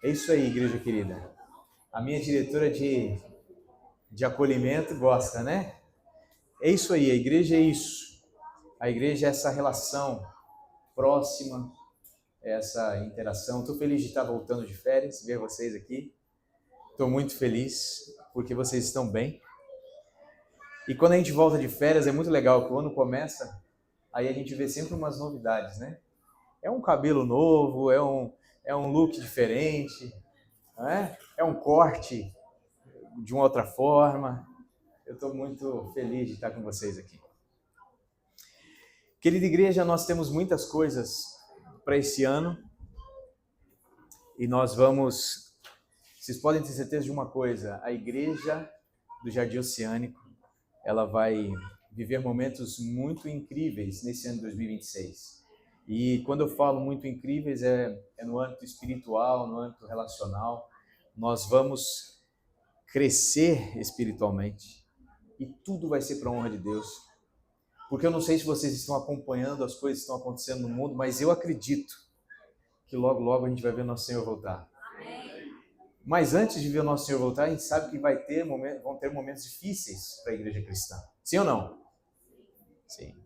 É isso aí, igreja querida. A minha diretora de acolhimento gosta, né? É isso aí, a igreja é isso. A igreja é essa relação próxima, essa interação. Estou feliz de estar voltando de férias, ver vocês aqui. Estou muito feliz porque vocês estão bem. E quando a gente volta de férias é muito legal, que o ano começa, aí a gente vê sempre umas novidades, né? É um cabelo novo, é um look diferente, não é? É um corte de uma outra forma. Eu estou muito feliz de estar com vocês aqui. Querida igreja, nós temos muitas coisas para esse ano e nós vamos... Vocês podem ter certeza de uma coisa, a igreja do Jardim Oceânico, ela vai viver momentos muito incríveis nesse ano de 2026. E quando eu falo muito incríveis, é no âmbito espiritual, no âmbito relacional. Nós vamos crescer espiritualmente e tudo vai ser para a honra de Deus. Porque eu não sei se vocês estão acompanhando as coisas que estão acontecendo no mundo, mas eu acredito que logo, logo a gente vai ver nosso Senhor voltar. Mas antes de ver o nosso Senhor voltar, a gente sabe que vão ter momentos difíceis para a igreja cristã. Sim ou não? Sim.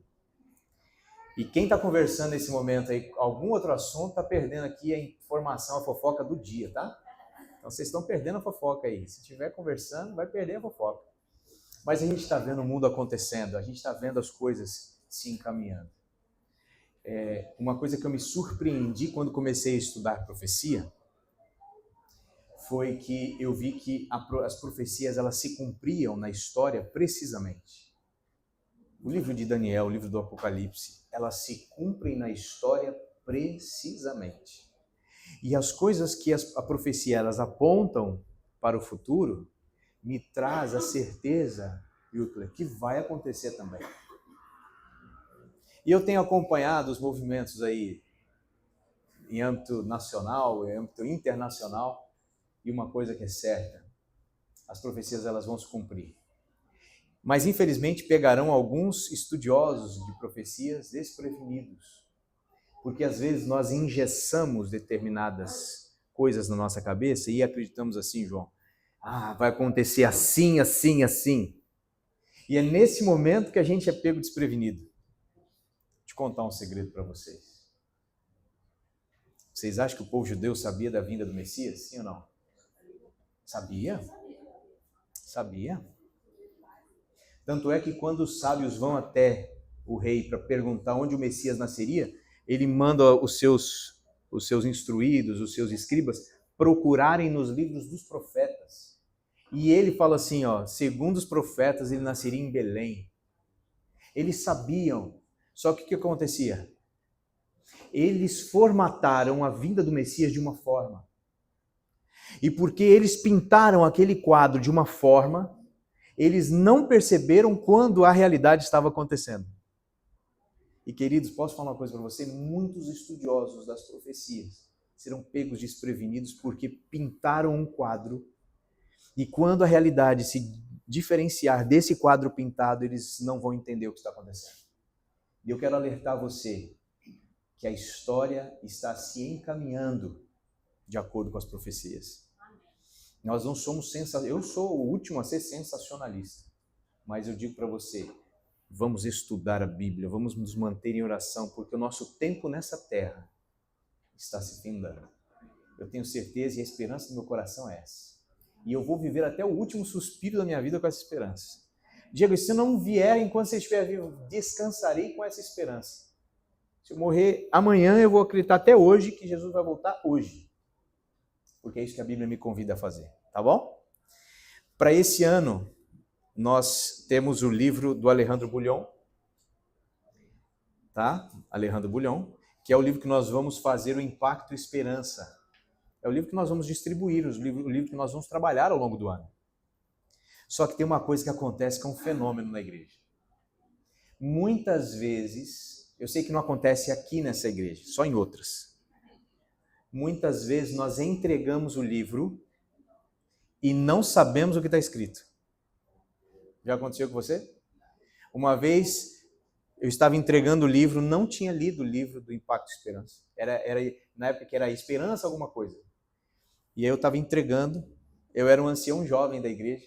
E quem está conversando nesse momento aí, algum outro assunto, está perdendo aqui a informação, a fofoca do dia, tá? Então vocês estão perdendo a fofoca aí. Se estiver conversando, vai perder a fofoca. Mas a gente está vendo o mundo acontecendo, a gente está vendo as coisas se encaminhando. Uma coisa que eu me surpreendi quando comecei a estudar profecia foi que eu vi que as profecias elas se cumpriam na história precisamente. O livro de Daniel, o livro do Apocalipse, elas se cumprem na história precisamente. E as coisas que a profecia elas apontam para o futuro me traz a certeza, Yutler, que vai acontecer também. E eu tenho acompanhado os movimentos aí em âmbito nacional, em âmbito internacional, e uma coisa que é certa, as profecias elas vão se cumprir. Mas infelizmente pegarão alguns estudiosos de profecias desprevenidos, porque às vezes nós engessamos determinadas coisas na nossa cabeça e acreditamos assim, João, vai acontecer assim, assim, assim. E é nesse momento que a gente é pego desprevenido. Vou te contar um segredo para vocês. Vocês acham que o povo judeu sabia da vinda do Messias? Sim ou não? Sabia? Sabia. Tanto é que quando os sábios vão até o rei para perguntar onde o Messias nasceria, ele manda os seus instruídos, os seus escribas, procurarem nos livros dos profetas. E ele fala assim, segundo os profetas, ele nasceria em Belém. Eles sabiam, só que o que acontecia? Eles formataram a vinda do Messias de uma forma. E porque eles pintaram aquele quadro de uma forma, eles não perceberam quando a realidade estava acontecendo. E queridos, posso falar uma coisa para você? Muitos estudiosos das profecias serão pegos desprevenidos porque pintaram um quadro e quando a realidade se diferenciar desse quadro pintado, eles não vão entender o que está acontecendo. E eu quero alertar você que a história está se encaminhando de acordo com as profecias. Nós não somos eu sou o último a ser sensacionalista, mas eu digo para você, vamos estudar a Bíblia, vamos nos manter em oração, porque o nosso tempo nessa terra está se findando. Eu tenho certeza e a esperança do meu coração é essa. E eu vou viver até o último suspiro da minha vida com essa esperança. Diego, se não vier enquanto você estiver vivo, descansarei com essa esperança. Se eu morrer amanhã, eu vou acreditar até hoje que Jesus vai voltar hoje. Porque é isso que a Bíblia me convida a fazer, tá bom? Para esse ano, nós temos o livro do Alejandro Bulhon, tá? Alejandro Bulhon, que é o livro que nós vamos fazer o Impacto Esperança. É o livro que nós vamos distribuir, o livro que nós vamos trabalhar ao longo do ano. Só que tem uma coisa que acontece que é um fenômeno na igreja. Muitas vezes, eu sei que não acontece aqui nessa igreja, só em outras. Muitas vezes nós entregamos o livro e não sabemos o que está escrito. Já aconteceu com você? Uma vez eu estava entregando o livro, não tinha lido o livro do Impacto Esperança. Era na época que era Esperança alguma coisa. E aí eu estava entregando, eu era um ancião jovem da igreja,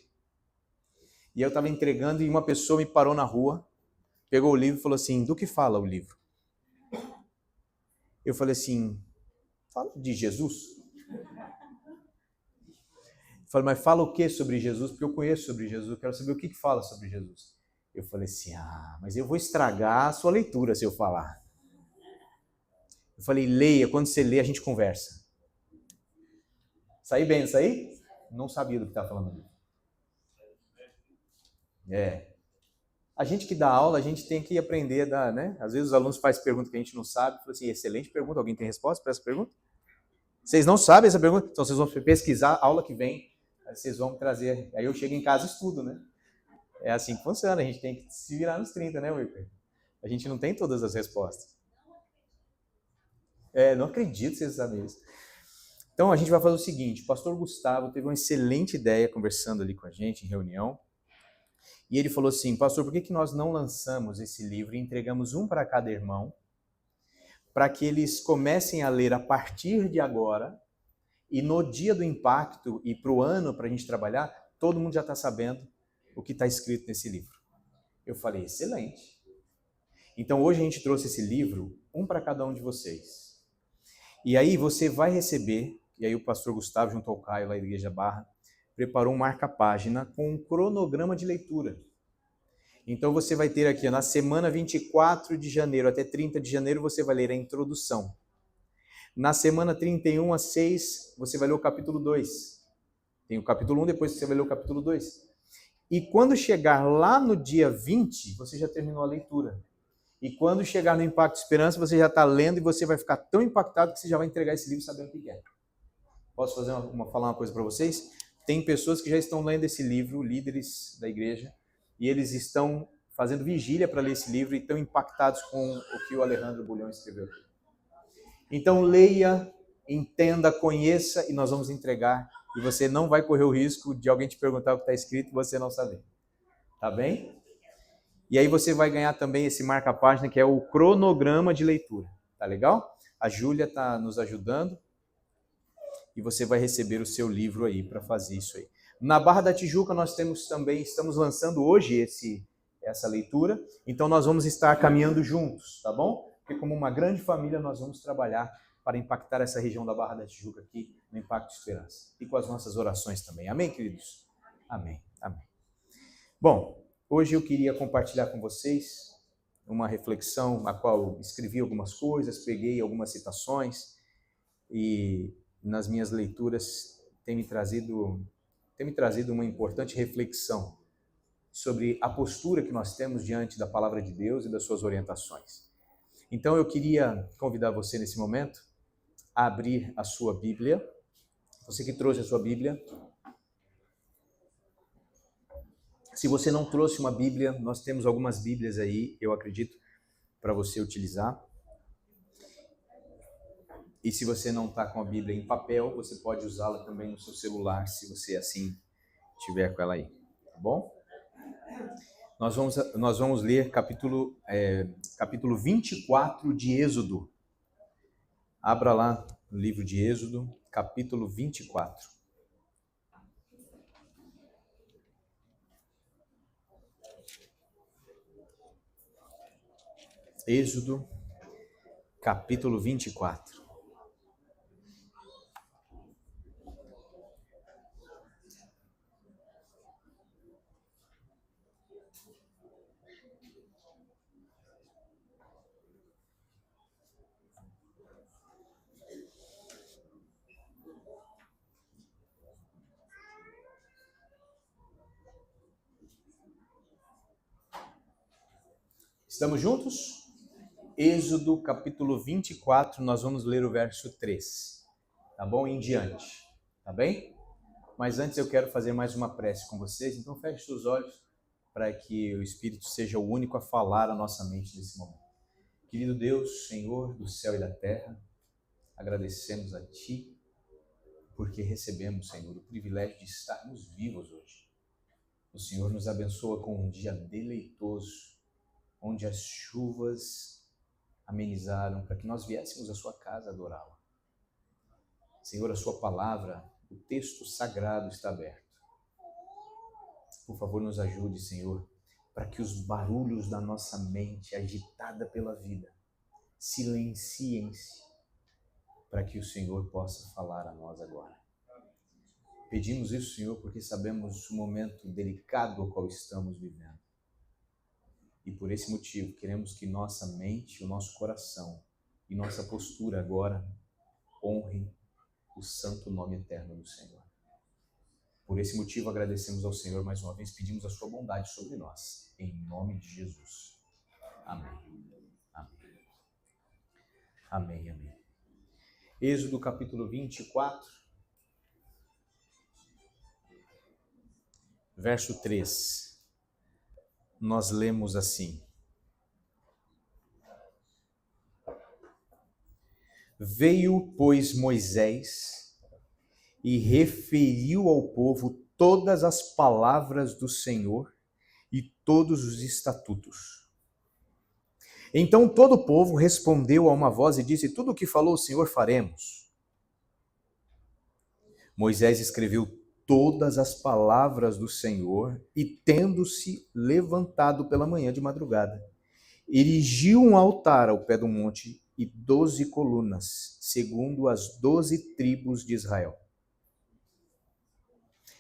e eu estava entregando e uma pessoa me parou na rua, pegou o livro e falou assim, do que fala o livro? Eu falei assim, fala de Jesus. Eu falei, mas fala o que sobre Jesus? Porque eu conheço sobre Jesus, eu quero saber o que fala sobre Jesus. Eu falei assim, mas eu vou estragar a sua leitura se eu falar. Eu falei, leia, quando você lê a gente conversa. Saí bem, não saí? Não sabia do que estava falando. A gente que dá aula, a gente tem que aprender a dar, né? Às vezes os alunos fazem pergunta que a gente não sabe. Fala assim, excelente pergunta, alguém tem resposta para essa pergunta? Vocês não sabem essa pergunta? Então vocês vão pesquisar, aula que vem, aí vocês vão trazer. Aí eu chego em casa e estudo, né? É assim que funciona, a gente tem que se virar nos 30, né, Wilker? A gente não tem todas as respostas. Não acredito que vocês sabem isso. Então a gente vai fazer o seguinte, o pastor Gustavo teve uma excelente ideia conversando ali com a gente em reunião, e ele falou assim, pastor, por que nós não lançamos esse livro e entregamos um para cada irmão, para que eles comecem a ler a partir de agora, e no dia do impacto e para o ano para a gente trabalhar, todo mundo já está sabendo o que está escrito nesse livro. Eu falei, excelente. Então hoje a gente trouxe esse livro, um para cada um de vocês. E aí você vai receber, e aí o pastor Gustavo, junto ao Caio, lá da Igreja Barra, preparou um marca-página com um cronograma de leitura. Então você vai ter aqui, na semana 24 de janeiro até 30 de janeiro, você vai ler a introdução. Na semana 31 a 6, você vai ler o capítulo 2. Tem o capítulo 1, depois você vai ler o capítulo 2. E quando chegar lá no dia 20, você já terminou a leitura. E quando chegar no Impacto Esperança, você já está lendo e você vai ficar tão impactado que você já vai entregar esse livro sabendo o que é. Posso falar uma coisa para vocês? Tem pessoas que já estão lendo esse livro, líderes da igreja, e eles estão fazendo vigília para ler esse livro e estão impactados com o que o Alejandro Bulhão escreveu. Então leia, entenda, conheça e nós vamos entregar. E você não vai correr o risco de alguém te perguntar o que está escrito e você não saber. Tá bem? E aí você vai ganhar também esse marca-página que é o cronograma de leitura. Tá legal? A Júlia está nos ajudando e você vai receber o seu livro aí para fazer isso aí. Na Barra da Tijuca nós estamos lançando hoje essa leitura, então nós vamos estar caminhando juntos, tá bom? Porque como uma grande família nós vamos trabalhar para impactar essa região da Barra da Tijuca aqui no Impacto Esperança. E com as nossas orações também. Amém, queridos? Amém, amém. Bom, hoje eu queria compartilhar com vocês uma reflexão a qual escrevi algumas coisas, peguei algumas citações e nas minhas leituras tem me trazido uma importante reflexão sobre a postura que nós temos diante da palavra de Deus e das suas orientações. Então eu queria convidar você nesse momento a abrir a sua Bíblia. Você que trouxe a sua Bíblia. Se você não trouxe uma Bíblia, nós temos algumas Bíblias aí, eu acredito, para você utilizar. E se você não está com a Bíblia em papel, você pode usá-la também no seu celular, se você assim tiver com ela aí, tá bom? Nós vamos ler capítulo 24 de Êxodo. Abra lá no livro de Êxodo, capítulo 24. Êxodo, capítulo 24. Estamos juntos? Êxodo, capítulo 24, nós vamos ler o verso 3. Tá bom? Em diante. Tá bem? Mas antes eu quero fazer mais uma prece com vocês, então feche seus olhos para que o Espírito seja o único a falar a nossa mente nesse momento. Querido Deus, Senhor do céu e da terra, agradecemos a Ti porque recebemos, Senhor, o privilégio de estarmos vivos hoje. O Senhor nos abençoa com um dia deleitoso, onde as chuvas amenizaram para que nós viéssemos à sua casa adorá-la. Senhor, a sua palavra O texto sagrado está aberto. Por favor, nos ajude, Senhor, para que os barulhos da nossa mente agitada pela vida silenciem-se, para que o Senhor possa falar a nós agora. Pedimos isso, Senhor, porque sabemos o momento delicado ao qual estamos vivendo. E por esse motivo, queremos que nossa mente, o nosso coração e nossa postura agora honrem o santo nome eterno do Senhor. Por esse motivo, agradecemos ao Senhor mais uma vez, pedimos a sua bondade sobre nós, em nome de Jesus. Amém. Amém. Amém, amém. Êxodo capítulo 24, verso 3. Nós lemos assim: Veio, pois, Moisés e referiu ao povo todas as palavras do Senhor e todos os estatutos. Então todo o povo respondeu a uma voz e disse: tudo o que falou o Senhor faremos. Moisés escreveu todas as palavras do Senhor e, tendo-se levantado pela manhã de madrugada, erigiu um altar ao pé do monte e 12 colunas, segundo as 12 tribos de Israel.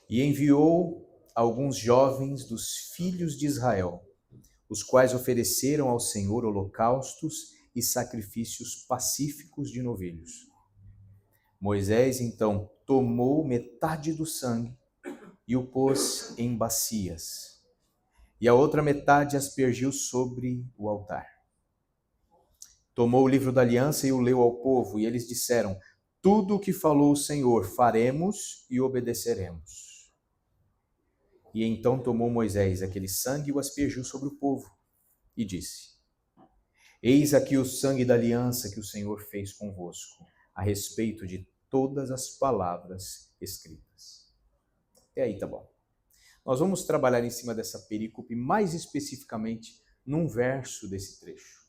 E enviou alguns jovens dos filhos de Israel, os quais ofereceram ao Senhor holocaustos e sacrifícios pacíficos de novilhos. Moisés, então, tomou metade do sangue e o pôs em bacias, e a outra metade aspergiu sobre o altar. Tomou o livro da aliança e o leu ao povo, e eles disseram: tudo o que falou o Senhor faremos e obedeceremos. E então tomou Moisés aquele sangue e o aspergiu sobre o povo, e disse: eis aqui o sangue da aliança que o Senhor fez convosco, a respeito de todas as palavras escritas. E aí, tá bom. Nós vamos trabalhar em cima dessa perícope, mais especificamente num verso desse trecho.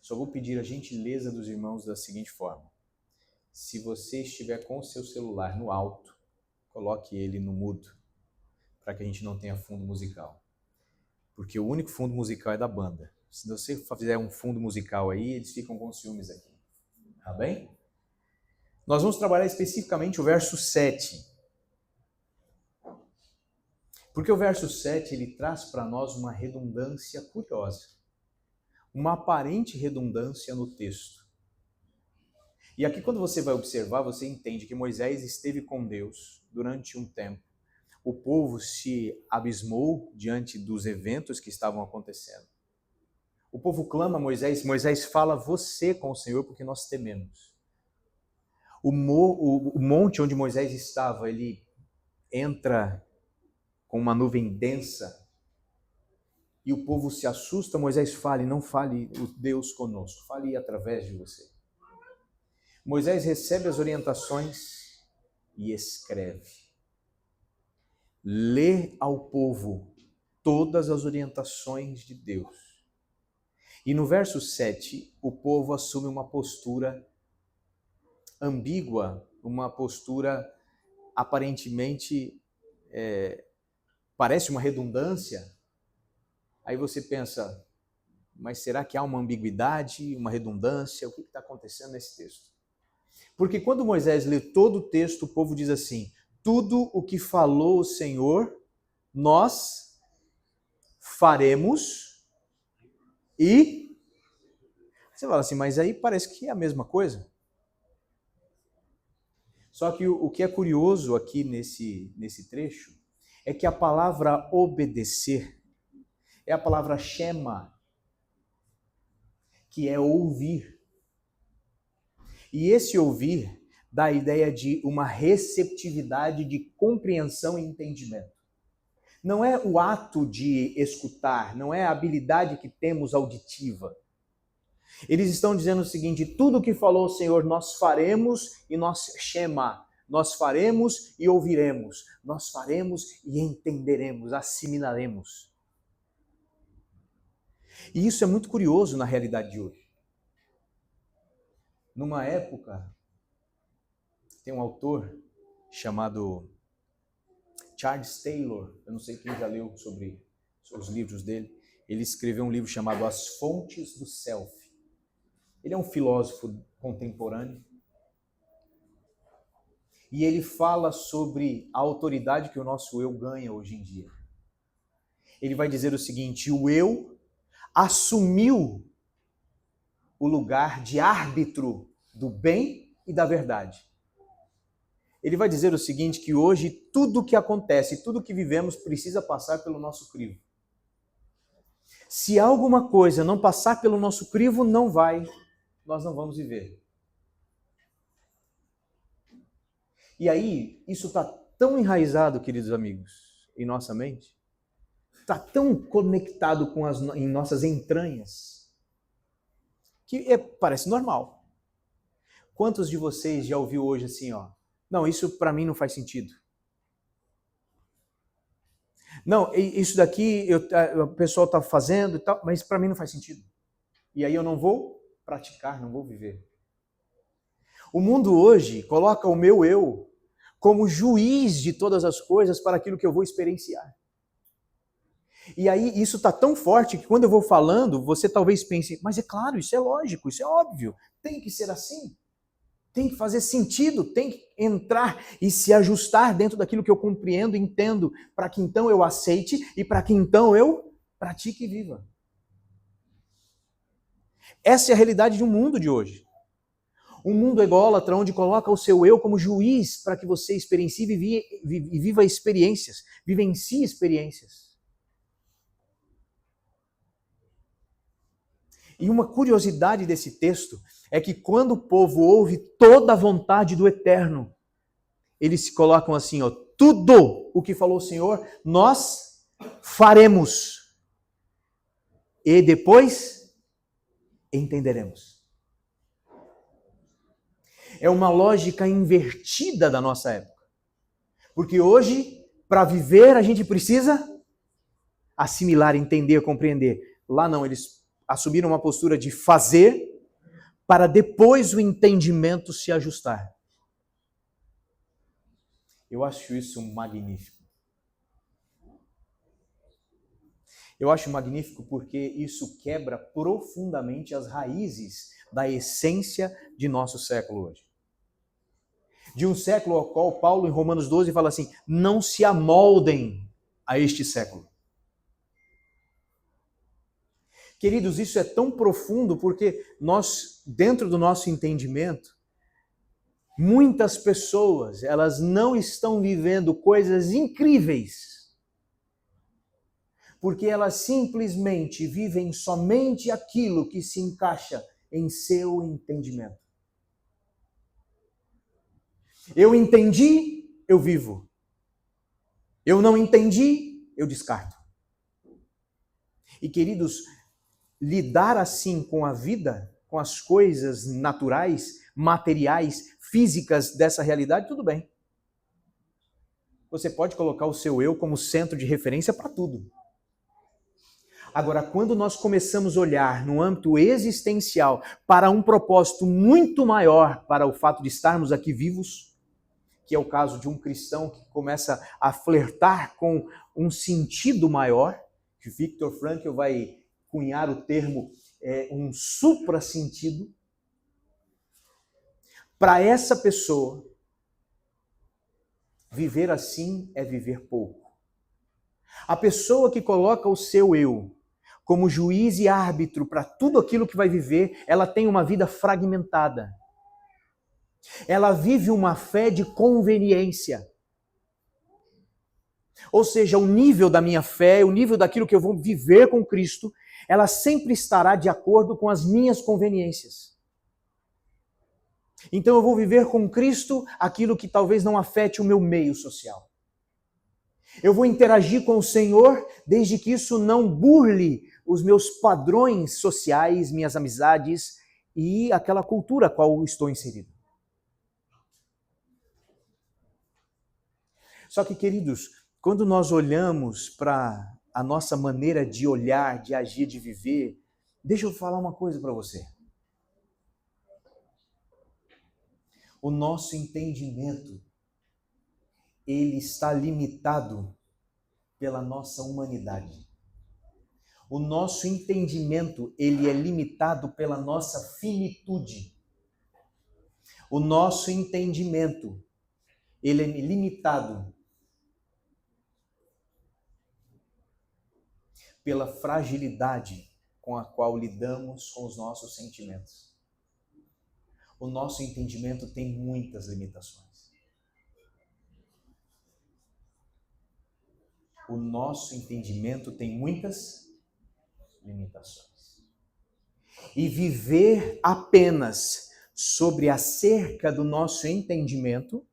Só vou pedir a gentileza dos irmãos da seguinte forma: se você estiver com o seu celular no alto, coloque ele no mudo, para que a gente não tenha fundo musical. Porque o único fundo musical é da banda. Se você fizer um fundo musical aí, eles ficam com ciúmes aqui. Tá bem? Nós vamos trabalhar especificamente o verso 7. Porque o verso 7, ele traz para nós uma redundância curiosa. Uma aparente redundância no texto. E aqui, quando você vai observar, você entende que Moisés esteve com Deus durante um tempo. O povo se abismou diante dos eventos que estavam acontecendo. O povo clama a Moisés, Moisés fala você com o Senhor porque nós tememos. O monte onde Moisés estava, ele entra com uma nuvem densa e o povo se assusta. Moisés fala: não fale o Deus conosco, fale através de você. Moisés recebe as orientações e escreve. Lê ao povo todas as orientações de Deus. E no verso 7, o povo assume uma postura ambígua, uma postura aparentemente parece uma redundância. Aí você pensa, mas será que há uma ambiguidade, uma redundância? O que está acontecendo nesse texto? Porque quando Moisés lê todo o texto, o povo diz assim: tudo o que falou o Senhor, nós faremos e... Você fala assim, mas aí parece que é a mesma coisa. Só que o que é curioso aqui nesse trecho é que a palavra obedecer é a palavra shema, que é ouvir. E esse ouvir dá a ideia de uma receptividade de compreensão e entendimento. Não é o ato de escutar, não é a habilidade que temos auditiva. Eles estão dizendo o seguinte: tudo o que falou o Senhor nós faremos e nós shema, nós faremos e ouviremos, nós faremos e entenderemos, assimilaremos. E isso é muito curioso na realidade de hoje. Numa época Tem um autor chamado Charles Taylor, eu não sei quem já leu sobre os livros dele. Ele escreveu um livro chamado As Fontes do Self. Ele é um filósofo contemporâneo e ele fala sobre a autoridade que o nosso eu ganha hoje em dia. Ele vai dizer o seguinte: o eu assumiu o lugar de árbitro do bem e da verdade. Ele vai dizer o seguinte, que hoje tudo que acontece, tudo que vivemos precisa passar pelo nosso crivo. Se alguma coisa não passar pelo nosso crivo, nós não vamos viver. E aí, isso está tão enraizado, queridos amigos, em nossa mente, está tão conectado em nossas entranhas, que parece normal. Quantos de vocês já ouviu hoje assim, não, isso para mim não faz sentido. Não, isso daqui o pessoal está fazendo e tal, mas para mim não faz sentido. E aí eu não vou praticar, não vou viver. O mundo hoje coloca o meu eu como juiz de todas as coisas para aquilo que eu vou experienciar. E aí isso está tão forte que quando eu vou falando, você talvez pense, mas é claro, isso é lógico, isso é óbvio, tem que ser assim. Tem que fazer sentido, tem que entrar e se ajustar dentro daquilo que eu compreendo, entendo, para que então eu aceite e para que então eu pratique e viva. Essa é a realidade de um mundo de hoje. Um mundo ególatra onde coloca o seu eu como juiz para que você experiencie e viva experiências, vivencie experiências. E uma curiosidade desse texto é que quando o povo ouve toda a vontade do Eterno, eles se colocam assim, tudo o que falou o Senhor, nós faremos. E depois entenderemos. É uma lógica invertida da nossa época. Porque hoje, para viver, a gente precisa assimilar, entender, compreender. Lá não, eles assumiram uma postura de fazer para depois o entendimento se ajustar. Eu acho isso magnífico. Eu acho magnífico porque isso quebra profundamente as raízes da essência de nosso século hoje. De um século ao qual Paulo, em Romanos 12, fala assim, não se amoldem a este século. Queridos, isso é tão profundo porque nós, dentro do nosso entendimento, muitas pessoas, elas não estão vivendo coisas incríveis, porque elas simplesmente vivem somente aquilo que se encaixa em seu entendimento. Eu entendi, eu vivo. Eu não entendi, eu descarto. E queridos, lidar assim com a vida, com as coisas naturais, materiais, físicas dessa realidade, tudo bem. Você pode colocar o seu eu como centro de referência para tudo. Agora, quando nós começamos a olhar no âmbito existencial para um propósito muito maior para o fato de estarmos aqui vivos, que é o caso de um cristão que começa a flertar com um sentido maior, que Viktor Frankl vai cunhar o termo um supra-sentido, para essa pessoa, viver assim é viver pouco. A pessoa que coloca o seu eu como juiz e árbitro para tudo aquilo que vai viver, ela tem uma vida fragmentada. Ela vive uma fé de conveniência. Ou seja, o nível da minha fé, o nível daquilo que eu vou viver com Cristo, ela sempre estará de acordo com as minhas conveniências. Então eu vou viver com Cristo aquilo que talvez não afete o meu meio social. Eu vou interagir com o Senhor desde que isso não burle os meus padrões sociais, minhas amizades e aquela cultura a qual estou inserido. Só que, queridos, quando nós olhamos para a nossa maneira de olhar, de agir, de viver, deixa eu falar uma coisa para você. O nosso entendimento, ele está limitado pela nossa humanidade. O nosso entendimento, ele é limitado pela nossa finitude. O nosso entendimento, ele é limitado pela fragilidade com a qual lidamos com os nossos sentimentos. O nosso entendimento tem muitas limitações. O nosso entendimento tem muitas limitações. E viver apenas sobre a cerca do nosso entendimento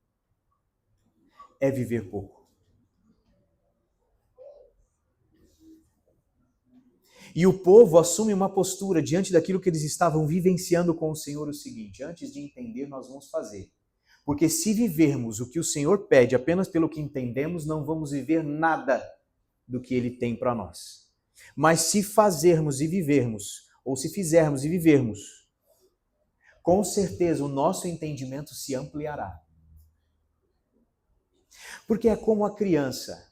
é viver pouco. E o povo assume uma postura diante daquilo que eles estavam vivenciando com o Senhor, o seguinte: antes de entender, nós vamos fazer. Porque se vivermos o que o Senhor pede apenas pelo que entendemos, não vamos viver nada do que Ele tem para nós. Mas se fazermos e vivermos, ou se fizermos e vivermos, com certeza o nosso entendimento se ampliará. Porque é como a criança.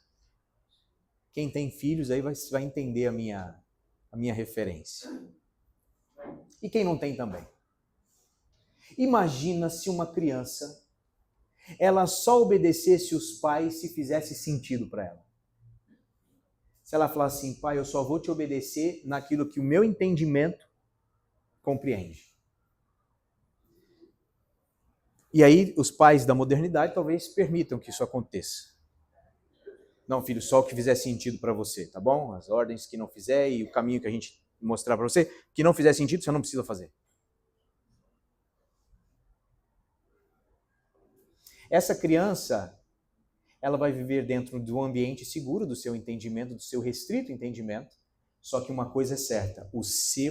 Quem tem filhos aí vai entender a minha referência. E quem não tem também. Imagina se uma criança, ela só obedecesse os pais se fizesse sentido para ela. Se ela falar assim: pai, eu só vou te obedecer naquilo que o meu entendimento compreende. E aí os pais da modernidade talvez permitam que isso aconteça. Não, filho, só o que fizer sentido para você, tá bom? As ordens que não fizer e o caminho que a gente mostrar para você, que não fizer sentido, você não precisa fazer. Essa criança, ela vai viver dentro de um ambiente seguro do seu entendimento, do seu restrito entendimento. Só que uma coisa é certa,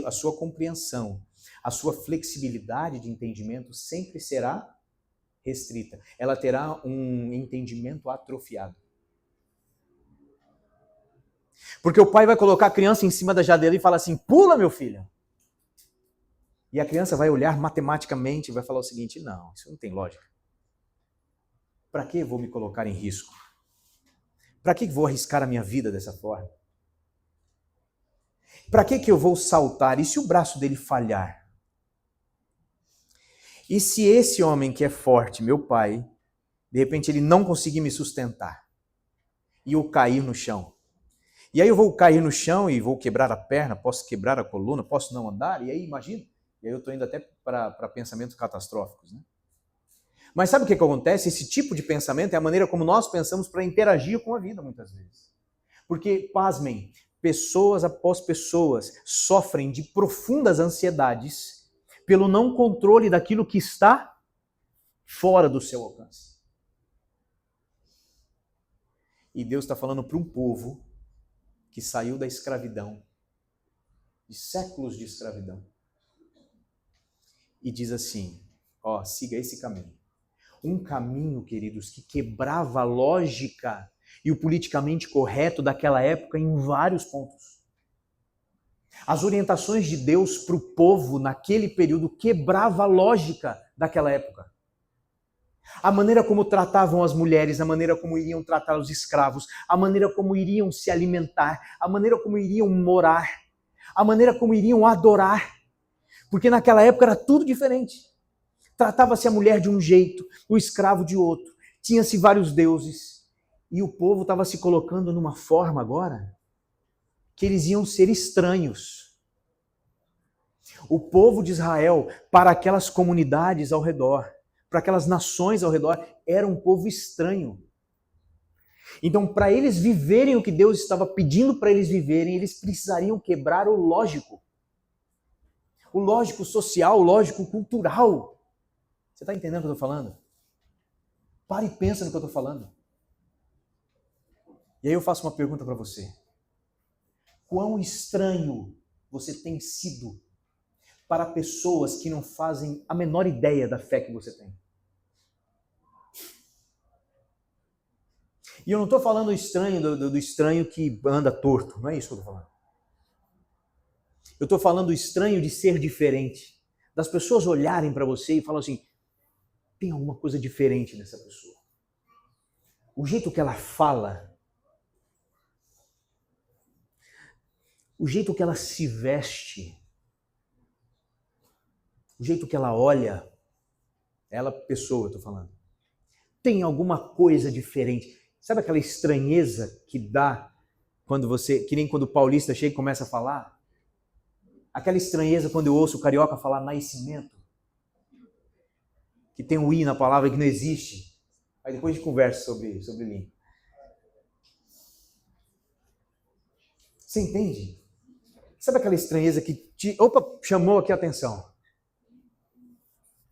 a sua compreensão, a sua flexibilidade de entendimento sempre será restrita. Ela terá um entendimento atrofiado. Porque o pai vai colocar a criança em cima da jadeira e fala assim: pula, meu filho. E a criança vai olhar matematicamente e vai falar o seguinte: não, isso não tem lógica. Para que vou me colocar em risco? Para que vou arriscar a minha vida dessa forma? Para que eu vou saltar? E se o braço dele falhar? E se esse homem que é forte, meu pai, de repente ele não conseguir me sustentar e eu cair no chão? E aí eu vou cair no chão e vou quebrar a perna, posso quebrar a coluna, posso não andar, e aí imagina, e aí eu estou indo até para pensamentos catastróficos, né? Mas sabe o que acontece? Esse tipo de pensamento é a maneira como nós pensamos para interagir com a vida, muitas vezes. Porque, pasmem, pessoas após pessoas sofrem de profundas ansiedades pelo não controle daquilo que está fora do seu alcance. E Deus está falando para um povo que saiu da escravidão, de séculos de escravidão, e diz assim: ó, siga esse caminho. Um caminho, queridos, que quebrava a lógica e o politicamente correto daquela época em vários pontos. As orientações de Deus para o povo naquele período quebrava a lógica daquela época. A maneira como tratavam as mulheres, a maneira como iriam tratar os escravos, a maneira como iriam se alimentar, a maneira como iriam morar, a maneira como iriam adorar. Porque naquela época era tudo diferente. Tratava-se a mulher de um jeito, o escravo de outro. Tinha-se vários deuses. E o povo estava se colocando numa forma agora que eles iam ser estranhos. O povo de Israel, para aquelas comunidades ao redor, para aquelas nações ao redor, era um povo estranho. Então, para eles viverem o que Deus estava pedindo para eles viverem, eles precisariam quebrar o lógico. O lógico social, o lógico cultural. Você está entendendo o que eu estou falando? Para e pensa no que eu estou falando. E aí eu faço uma pergunta para você. Quão estranho você tem sido para pessoas que não fazem a menor ideia da fé que você tem? E eu não estou falando estranho do estranho que anda torto, não é isso que eu estou falando. Eu estou falando estranho de ser diferente. Das pessoas olharem para você e falar assim: tem alguma coisa diferente nessa pessoa. O jeito que ela fala, o jeito que ela se veste, o jeito que ela olha, ela, pessoa, eu estou falando, tem alguma coisa diferente. Sabe aquela estranheza que dá quando você, que nem quando o paulista chega e começa a falar? Aquela estranheza quando eu ouço o carioca falar nascimento, que tem um i na palavra que não existe. Aí depois a gente conversa sobre língua. Você entende? Sabe aquela estranheza que te... Opa, chamou aqui a atenção.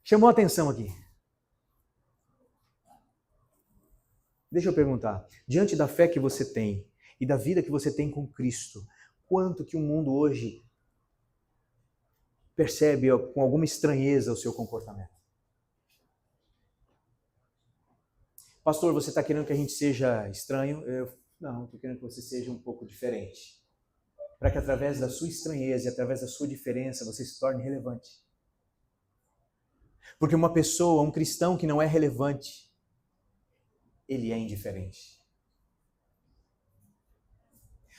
Chamou a atenção aqui. Deixa eu perguntar. Diante da fé que você tem e da vida que você tem com Cristo, quanto que o mundo hoje percebe com alguma estranheza o seu comportamento? Pastor, você está querendo que a gente seja estranho? Não, estou querendo que você seja um pouco diferente. Para que através da sua estranheza e através da sua diferença você se torne relevante. Porque uma pessoa, um cristão que não é relevante, ele é indiferente.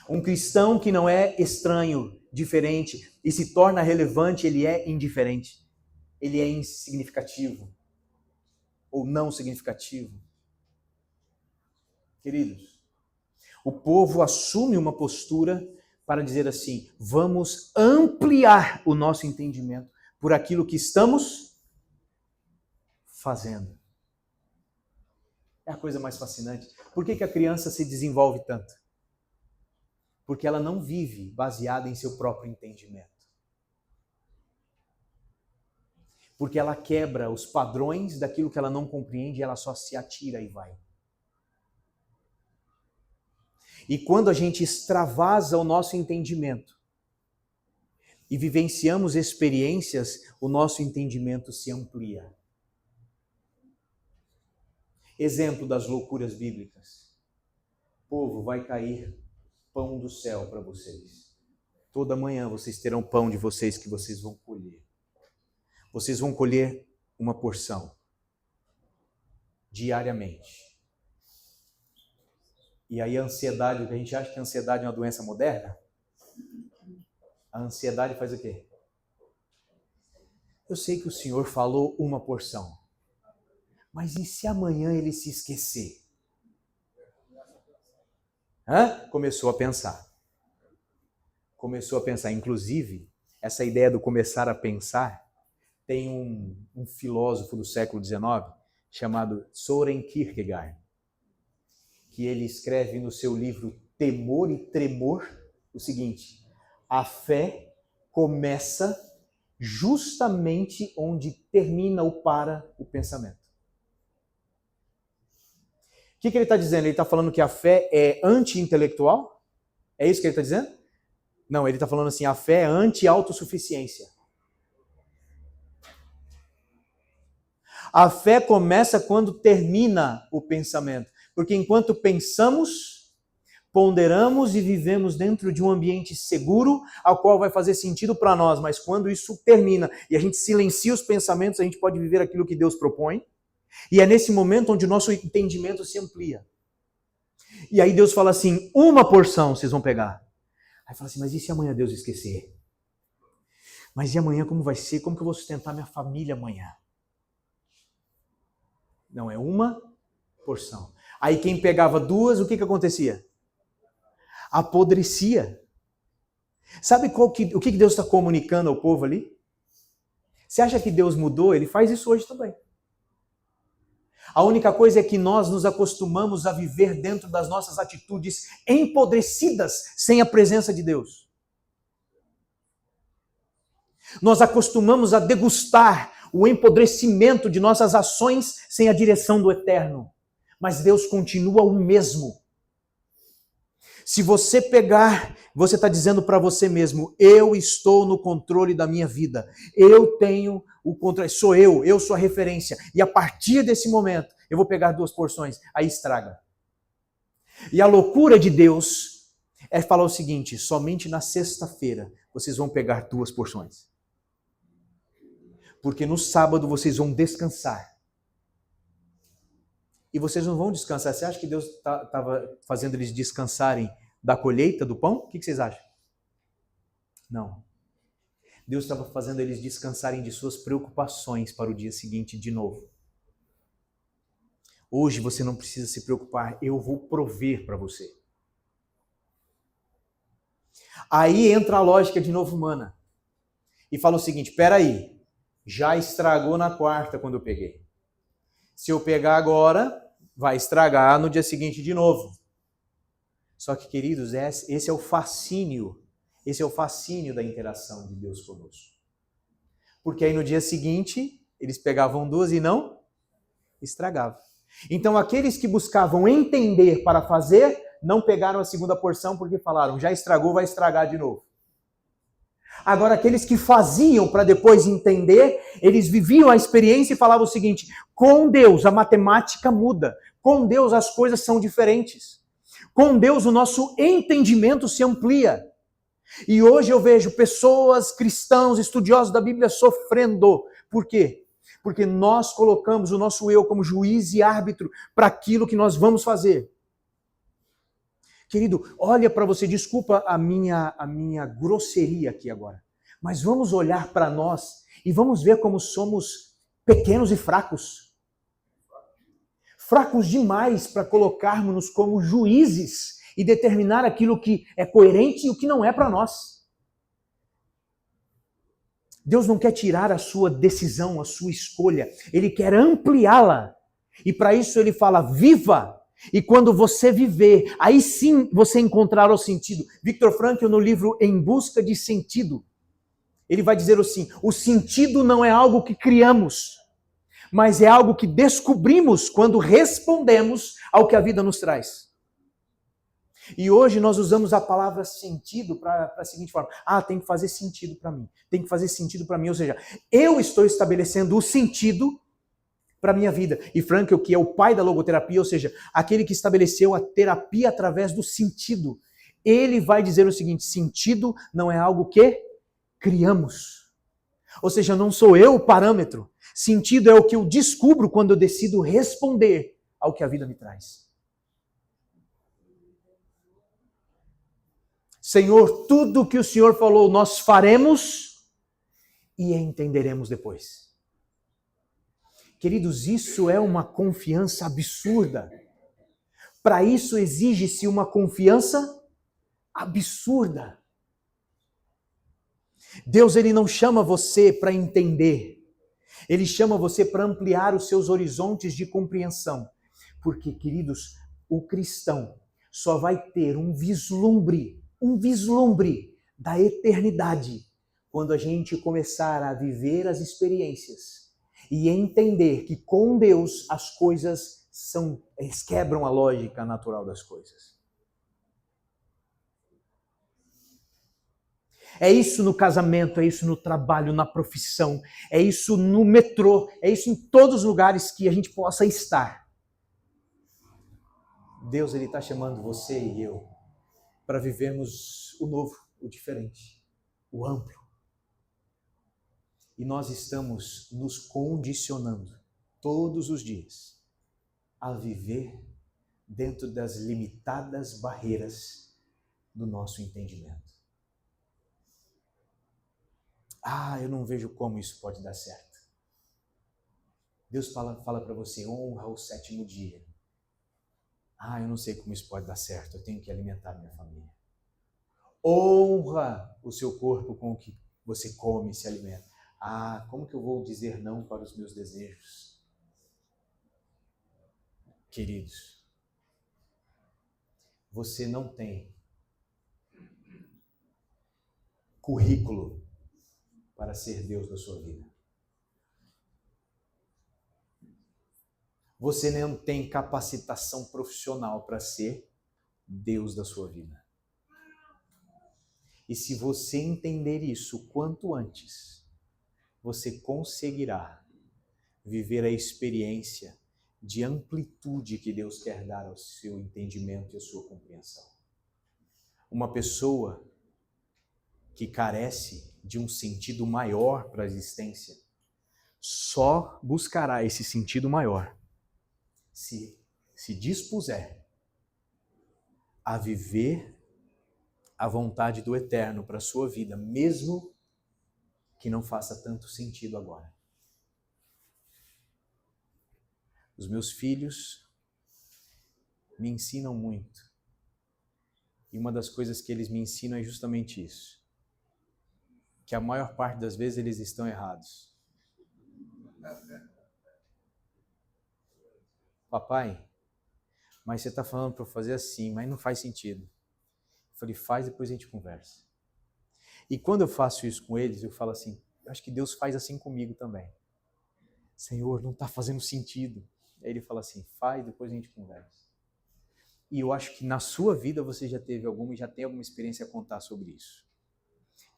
Um cristão que não é estranho, diferente e se torna relevante, ele é indiferente. Ele é insignificativo ou não significativo. Queridos, o povo assume uma postura para dizer assim, vamos ampliar o nosso entendimento por aquilo que estamos fazendo. É a coisa mais fascinante. Por que a criança se desenvolve tanto? Porque ela não vive baseada em seu próprio entendimento. Porque ela quebra os padrões daquilo que ela não compreende e ela só se atira e vai. E quando a gente extravasa o nosso entendimento e vivenciamos experiências, o nosso entendimento se amplia. Exemplo das loucuras bíblicas. Povo, vai cair pão do céu para vocês. Toda manhã vocês terão pão de vocês que vocês vão colher. Vocês vão colher uma porção diariamente. E aí a ansiedade, a gente acha que a ansiedade é uma doença moderna? A ansiedade faz o quê? Eu sei que o Senhor falou uma porção. Mas e se amanhã ele se esquecer? Começou a pensar. Inclusive, essa ideia do começar a pensar, tem um filósofo do século XIX chamado Søren Kierkegaard, que ele escreve no seu livro Temor e Tremor o seguinte: a fé começa justamente onde termina ou para o pensamento. O que ele está dizendo? Ele está falando que a fé é anti-intelectual? É isso que ele está dizendo? Não, ele está falando assim, a fé é anti-autossuficiência. A fé começa quando termina o pensamento. Porque enquanto pensamos, ponderamos e vivemos dentro de um ambiente seguro, ao qual vai fazer sentido para nós, mas quando isso termina e a gente silencia os pensamentos, a gente pode viver aquilo que Deus propõe. E é nesse momento onde o nosso entendimento se amplia. E aí Deus fala assim, uma porção vocês vão pegar. Aí fala assim, mas e se amanhã Deus esquecer? Mas e amanhã como vai ser? Como que eu vou sustentar minha família amanhã? Não, é uma porção. Aí quem pegava duas, o que acontecia? Apodrecia. Sabe o que Deus está comunicando ao povo ali? Você acha que Deus mudou? Ele faz isso hoje também. A única coisa é que nós nos acostumamos a viver dentro das nossas atitudes empodrecidas sem a presença de Deus. Nós acostumamos a degustar o empodrecimento de nossas ações sem a direção do Eterno. Mas Deus continua o mesmo. Se você pegar, você está dizendo para você mesmo, eu estou no controle da minha vida. Eu tenho o controle, sou eu sou a referência. E a partir desse momento, eu vou pegar duas porções, aí estraga. E a loucura de Deus é falar o seguinte, somente na sexta-feira vocês vão pegar duas porções. Porque no sábado vocês vão descansar. E vocês não vão descansar. Você acha que Deus estava fazendo eles descansarem da colheita do pão? O que vocês acham? Não. Deus estava fazendo eles descansarem de suas preocupações para o dia seguinte de novo. Hoje você não precisa se preocupar, eu vou prover para você. Aí entra a lógica de novo humana. E fala o seguinte, peraí, já estragou na quarta quando eu peguei. Se eu pegar agora, vai estragar no dia seguinte de novo. Só que, queridos, esse é o fascínio da interação de Deus conosco. Porque aí no dia seguinte, eles pegavam duas e não estragavam. Então, aqueles que buscavam entender para fazer, não pegaram a segunda porção porque falaram, já estragou, vai estragar de novo. Agora, aqueles que faziam para depois entender, eles viviam a experiência e falavam o seguinte, com Deus a matemática muda, com Deus as coisas são diferentes, com Deus o nosso entendimento se amplia. E hoje eu vejo pessoas, cristãos, estudiosos da Bíblia sofrendo. Por quê? Porque nós colocamos o nosso eu como juiz e árbitro para aquilo que nós vamos fazer. Querido, olha para você, desculpa a minha grosseria aqui agora, mas vamos olhar para nós e vamos ver como somos pequenos e fracos. Fracos demais para colocarmos-nos como juízes e determinar aquilo que é coerente e o que não é para nós. Deus não quer tirar a sua decisão, a sua escolha, Ele quer ampliá-la. E para isso Ele fala, viva! E quando você viver, aí sim você encontrará o sentido. Viktor Frankl, no livro Em Busca de Sentido, ele vai dizer assim, o sentido não é algo que criamos, mas é algo que descobrimos quando respondemos ao que a vida nos traz. E hoje nós usamos a palavra sentido para a seguinte forma, tem que fazer sentido para mim, tem que fazer sentido para mim, ou seja, eu estou estabelecendo o sentido para a minha vida. E Frankl, que é o pai da logoterapia, ou seja, aquele que estabeleceu a terapia através do sentido, ele vai dizer o seguinte, sentido não é algo que criamos. Ou seja, não sou eu o parâmetro. Sentido é o que eu descubro quando eu decido responder ao que a vida me traz. Senhor, tudo que o Senhor falou, nós faremos e entenderemos depois. Queridos, isso é uma confiança absurda. Para isso exige-se uma confiança absurda. Deus, Ele não chama você para entender. Ele chama você para ampliar os seus horizontes de compreensão. Porque, queridos, o cristão só vai ter um vislumbre da eternidade quando a gente começar a viver as experiências e entender que com Deus as coisas eles quebram a lógica natural das coisas. É isso no casamento, é isso no trabalho, na profissão, é isso no metrô, é isso em todos os lugares que a gente possa estar. Deus, Ele está chamando você e eu para vivermos o novo, o diferente, o amplo. E nós estamos nos condicionando todos os dias a viver dentro das limitadas barreiras do nosso entendimento. Eu não vejo como isso pode dar certo. Deus fala para você, honra o 7º dia. Eu não sei como isso pode dar certo, eu tenho que alimentar minha família. Honra o seu corpo com o que você come e se alimenta. Como que eu vou dizer não para os meus desejos? Queridos, você não tem currículo para ser Deus da sua vida. Você não tem capacitação profissional para ser Deus da sua vida. E se você entender isso quanto antes, você conseguirá viver a experiência de amplitude que Deus quer dar ao seu entendimento e à sua compreensão. Uma pessoa que carece de um sentido maior para a existência só buscará esse sentido maior se se dispuser a viver a vontade do Eterno para a sua vida, mesmo que não faça tanto sentido agora. Os meus filhos me ensinam muito. E uma das coisas que eles me ensinam é justamente isso. Que a maior parte das vezes eles estão errados. Papai, mas você está falando para eu fazer assim, mas não faz sentido. Eu falei, faz, depois a gente conversa. E quando eu faço isso com eles, eu falo assim, eu acho que Deus faz assim comigo também. Senhor, não está fazendo sentido. Aí ele fala assim, faz, depois a gente conversa. E eu acho que na sua vida você já teve alguma, já tem alguma experiência a contar sobre isso.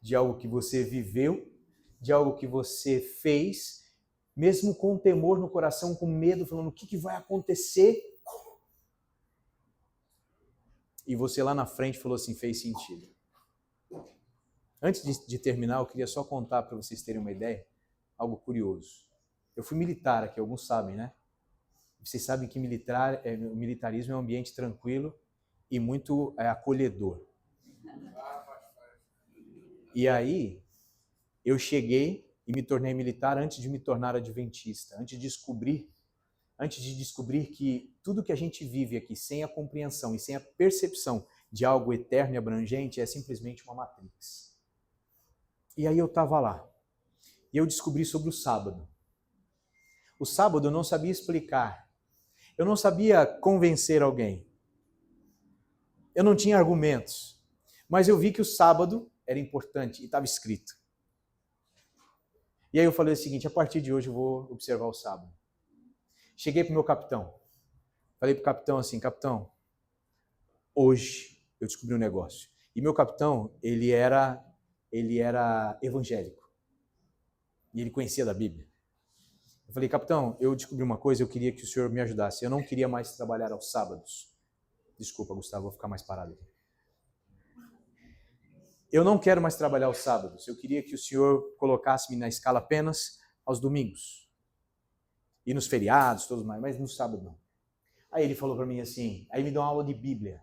De algo que você viveu, de algo que você fez, mesmo com temor no coração, com medo, falando o que vai acontecer. E você lá na frente falou assim, fez sentido. Antes de terminar, eu queria só contar para vocês terem uma ideia, algo curioso. Eu fui militar aqui, alguns sabem, né? Vocês sabem que o militarismo é um ambiente tranquilo e muito acolhedor. E aí, eu cheguei e me tornei militar antes de me tornar adventista, antes de descobrir que tudo que a gente vive aqui sem a compreensão e sem a percepção de algo eterno e abrangente é simplesmente uma matrix. E aí eu estava lá, e eu descobri sobre o sábado. O sábado eu não sabia explicar, eu não sabia convencer alguém, eu não tinha argumentos, mas eu vi que o sábado era importante e estava escrito. E aí eu falei o seguinte, a partir de hoje eu vou observar o sábado. Cheguei para o meu capitão, falei para o capitão assim, capitão, hoje eu descobri um negócio. E meu capitão, ele era evangélico, e ele conhecia da Bíblia. Eu falei, capitão, eu descobri uma coisa, eu queria que o senhor me ajudasse. Eu não queria mais trabalhar aos sábados. Desculpa, Gustavo, vou ficar mais parado aqui. Eu não quero mais trabalhar aos sábados. Eu queria que o senhor colocasse-me na escala apenas aos domingos. E nos feriados, todos mais, mas no sábado não. Aí ele falou para mim assim, aí me deu uma aula de Bíblia.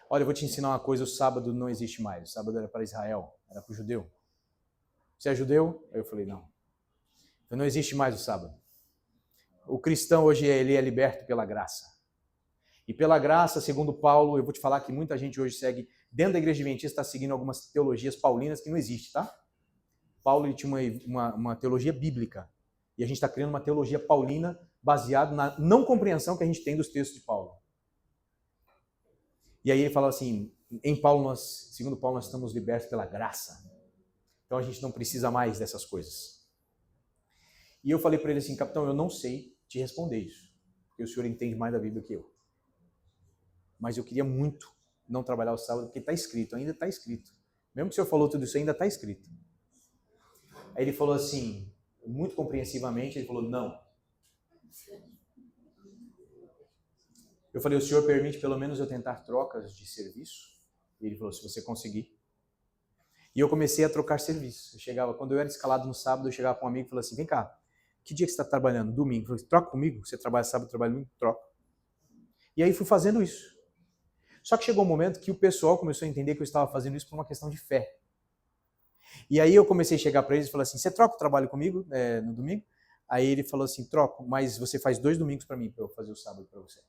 Olha, eu vou te ensinar uma coisa, o sábado não existe mais. O sábado era para Israel, era para o judeu. Você é judeu? Aí eu falei, não. Então não existe mais o sábado. O cristão hoje ele é liberto pela graça. E pela graça, segundo Paulo, eu vou te falar que muita gente hoje segue, dentro da igreja adventista, está seguindo algumas teologias paulinas que não existem, tá? Paulo ele tinha uma teologia bíblica. E a gente está criando uma teologia paulina baseada na não compreensão que a gente tem dos textos de Paulo. E aí ele fala assim, segundo Paulo, nós estamos libertos pela graça. Então a gente não precisa mais dessas coisas. E eu falei para ele assim, capitão, eu não sei te responder isso, porque o senhor entende mais da Bíblia que eu. Mas eu queria muito não trabalhar o sábado, porque está escrito, ainda está escrito. Mesmo que o senhor falou tudo isso, ainda está escrito. Aí ele falou assim, muito compreensivamente, ele falou, não. Eu falei, o senhor permite pelo menos eu tentar trocas de serviço? E ele falou, se você conseguir. E eu comecei a trocar serviço. Quando eu era escalado no sábado, eu chegava com um amigo e falava assim, vem cá, que dia que você está trabalhando? Domingo. Eu falei, troca comigo, você trabalha sábado, eu trabalho domingo, troca. E aí fui fazendo isso. Só que chegou um momento que o pessoal começou a entender que eu estava fazendo isso por uma questão de fé. E aí eu comecei a chegar para eles e falar assim, você troca o trabalho comigo no domingo? Aí ele falou assim, troco, mas você faz 2 domingos para mim, para eu fazer o sábado para você.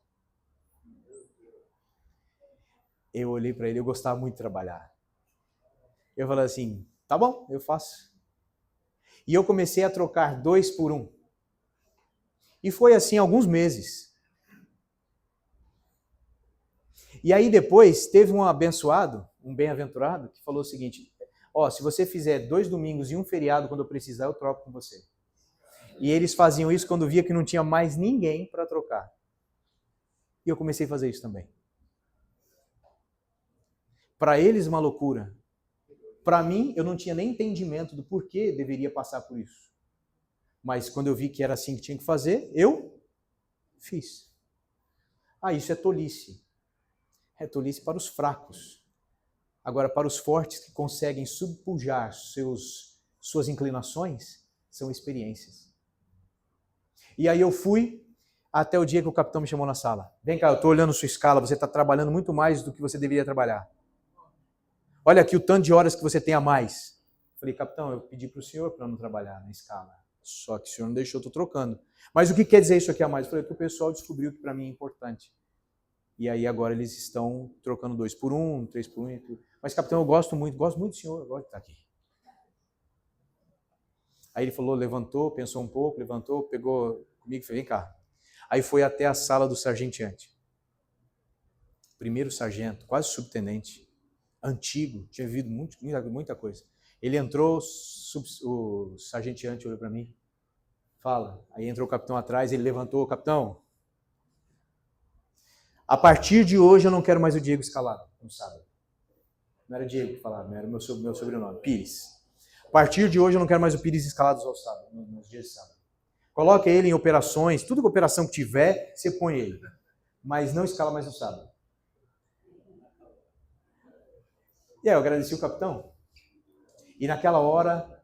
Eu olhei para ele, eu gostava muito de trabalhar. Eu falei assim, tá bom, eu faço. E eu comecei a trocar 2 por 1. E foi assim alguns meses. E aí depois teve um abençoado, um bem-aventurado, que falou o seguinte, se você fizer 2 domingos e um feriado quando eu precisar, eu troco com você. E eles faziam isso quando via que não tinha mais ninguém para trocar. E eu comecei a fazer isso também. Para eles, uma loucura. Para mim, eu não tinha nem entendimento do porquê deveria passar por isso. Mas quando eu vi que era assim que tinha que fazer, eu fiz. Isso é tolice. É tolice para os fracos. Agora, para os fortes que conseguem subpujar suas inclinações, são experiências. E aí eu fui, Até o dia que o capitão me chamou na sala. Vem cá, eu estou olhando sua escala, você está trabalhando muito mais do que você deveria trabalhar. Olha aqui o tanto de horas que você tem a mais. Falei, capitão, eu pedi para o senhor para não trabalhar na escala. Só que o senhor não deixou, eu estou trocando. Mas o que quer dizer isso aqui a mais? Eu falei que o pessoal descobriu que para mim é importante. E aí agora eles estão trocando 2 por 1, 3 por 1. Mas, capitão, eu gosto muito do senhor, eu gosto de estar aqui. Aí ele falou, levantou, pensou um pouco, levantou, pegou comigo e falou, vem cá. Aí foi até a sala do sargenteante. Primeiro sargento, quase subtenente, antigo, tinha vivido muita coisa. Ele entrou, o sargenteante olhou para mim, fala. Aí entrou o capitão atrás, ele levantou, capitão, a partir de hoje eu não quero mais o Diego escalado, no sábado. Não era Diego que falava, não era meu sobrenome, Pires. A partir de hoje eu não quero mais o Pires escalado aos sábados, nos dias de sábado. Coloque ele em operações, tudo que operação que tiver, você põe ele. Mas não escala mais no sábado. E aí eu agradeci o capitão. E naquela hora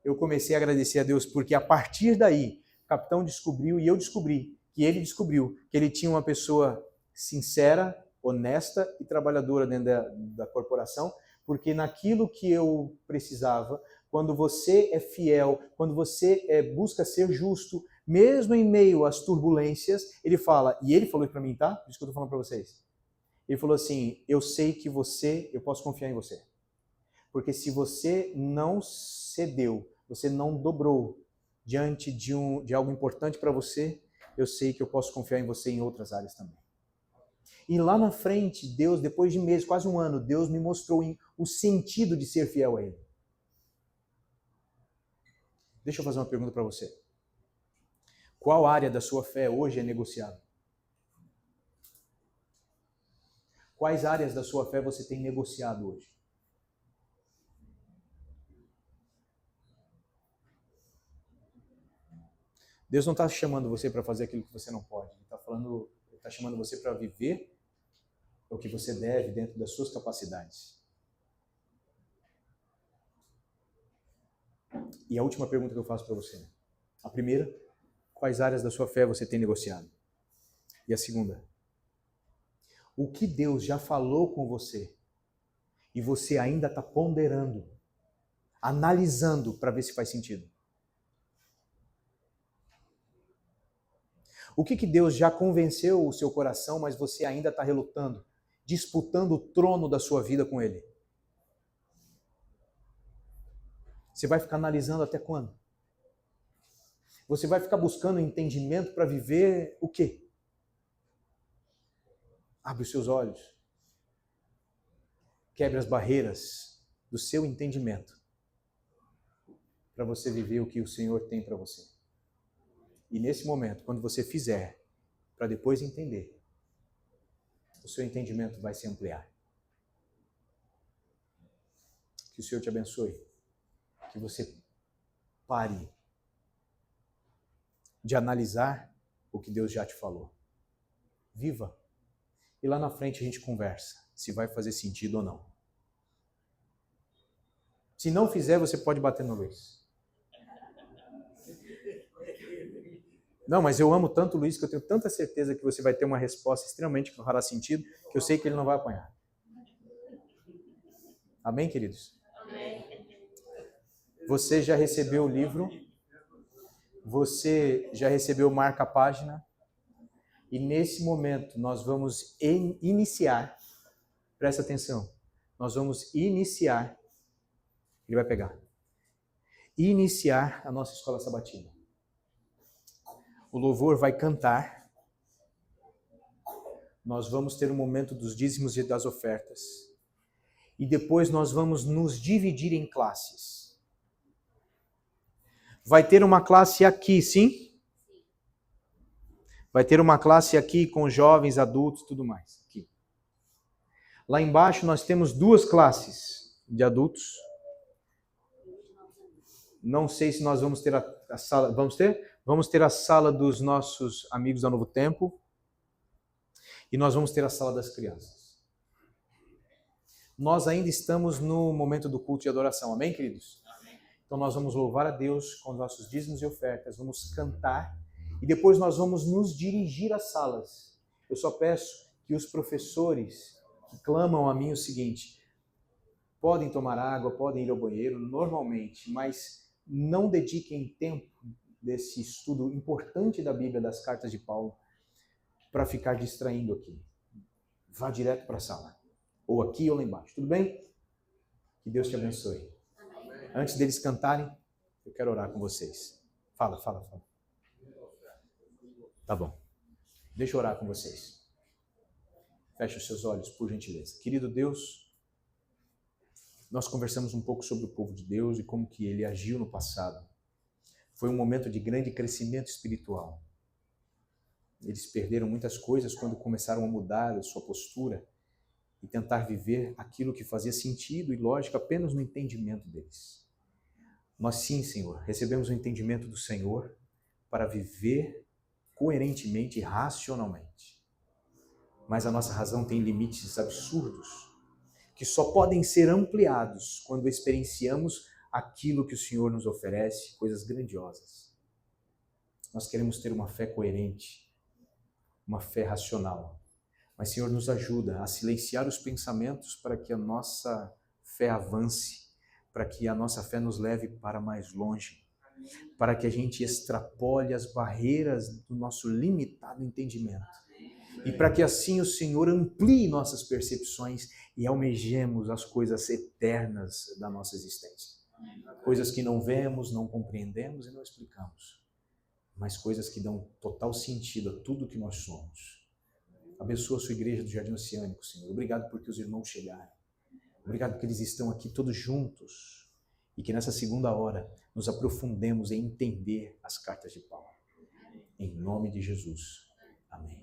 eu comecei a agradecer a Deus, porque a partir daí o capitão descobriu, e eu descobri, que ele descobriu que ele tinha uma pessoa sincera, honesta e trabalhadora dentro da corporação, porque naquilo que eu precisava, quando você é fiel, quando você busca ser justo, mesmo em meio às turbulências, ele fala, e ele falou isso para mim, tá? Por isso que eu estou falando para vocês. Ele falou assim, eu sei que eu posso confiar em você. Porque se você não cedeu, você não dobrou diante de algo importante para você, eu sei que eu posso confiar em você em outras áreas também. E lá na frente, Deus, depois de meses, quase um ano, Deus me mostrou o sentido de ser fiel a Ele. Deixa eu fazer uma pergunta para você. Qual área da sua fé hoje é negociável? Quais áreas da sua fé você tem negociado hoje? Deus não está chamando você para fazer aquilo que você não pode. Ele está chamando você para viver o que você deve dentro das suas capacidades. E a última pergunta que eu faço para você. A primeira, quais áreas da sua fé você tem negociado? E a segunda, o que Deus já falou com você e você ainda está ponderando, analisando para ver se faz sentido? O que Deus já convenceu o seu coração, mas você ainda está relutando, disputando o trono da sua vida com Ele? Você vai ficar analisando até quando? Você vai ficar buscando entendimento para viver o quê? Abre os seus olhos. Quebre as barreiras do seu entendimento para você viver o que o Senhor tem para você. E nesse momento, quando você fizer, para depois entender, o seu entendimento vai se ampliar. Que o Senhor te abençoe. Que você pare de analisar o que Deus já te falou. Viva. E lá na frente a gente conversa se vai fazer sentido ou não. Se não fizer, você pode bater no Luiz. Não, mas eu amo tanto o Luiz que eu tenho tanta certeza que você vai ter uma resposta extremamente que fará sentido, que eu sei que ele não vai apanhar. Amém, queridos? Amém. Você já recebeu o livro? Você já recebeu marca página? E nesse momento nós vamos iniciar, presta atenção, nós vamos iniciar, ele vai pegar, iniciar a nossa escola sabatina. O louvor vai cantar, nós vamos ter um momento dos dízimos e das ofertas, e depois nós vamos nos dividir em classes. Vai ter uma classe aqui, sim? Vai ter uma classe aqui com jovens, adultos, tudo mais. Aqui. Lá embaixo nós temos 2 classes de adultos. Não sei se nós vamos ter a sala. Vamos ter? Vamos ter a sala dos nossos amigos da Novo Tempo. E nós vamos ter a sala das crianças. Nós ainda estamos no momento do culto de adoração. Amém, queridos? Amém. Então nós vamos louvar a Deus com nossos dízimos e ofertas. Vamos cantar. E depois nós vamos nos dirigir às salas. Eu só peço que os professores que clamam a mim o seguinte: podem tomar água, podem ir ao banheiro normalmente, mas não dediquem tempo desse estudo importante da Bíblia, das cartas de Paulo, para ficar distraindo aqui. Vá direto para a sala. Ou aqui ou lá embaixo. Tudo bem? Que Deus te abençoe. Antes deles cantarem, eu quero orar com vocês. Fala. Tá bom. Deixa eu orar com vocês. Feche os seus olhos, por gentileza. Querido Deus, nós conversamos um pouco sobre o povo de Deus e como que ele agiu no passado. Foi um momento de grande crescimento espiritual. Eles perderam muitas coisas quando começaram a mudar a sua postura e tentar viver aquilo que fazia sentido e lógica apenas no entendimento deles. Nós sim, Senhor, recebemos o entendimento do Senhor para viver coerentemente e racionalmente. Mas a nossa razão tem limites absurdos que só podem ser ampliados quando experienciamos aquilo que o Senhor nos oferece, coisas grandiosas. Nós queremos ter uma fé coerente, uma fé racional. Mas, Senhor, nos ajuda a silenciar os pensamentos para que a nossa fé avance, para que a nossa fé nos leve para mais longe, para que a gente extrapole as barreiras do nosso limitado entendimento. E para que assim o Senhor amplie nossas percepções e almejemos as coisas eternas da nossa existência. Coisas que não vemos, não compreendemos e não explicamos, mas coisas que dão total sentido a tudo que nós somos. Abençoa a sua igreja do Jardim Oceânico, Senhor. Obrigado porque os irmãos chegaram. Obrigado porque eles estão aqui todos juntos e que nessa segunda hora nos aprofundemos em entender as cartas de Paulo. Em nome de Jesus. Amém.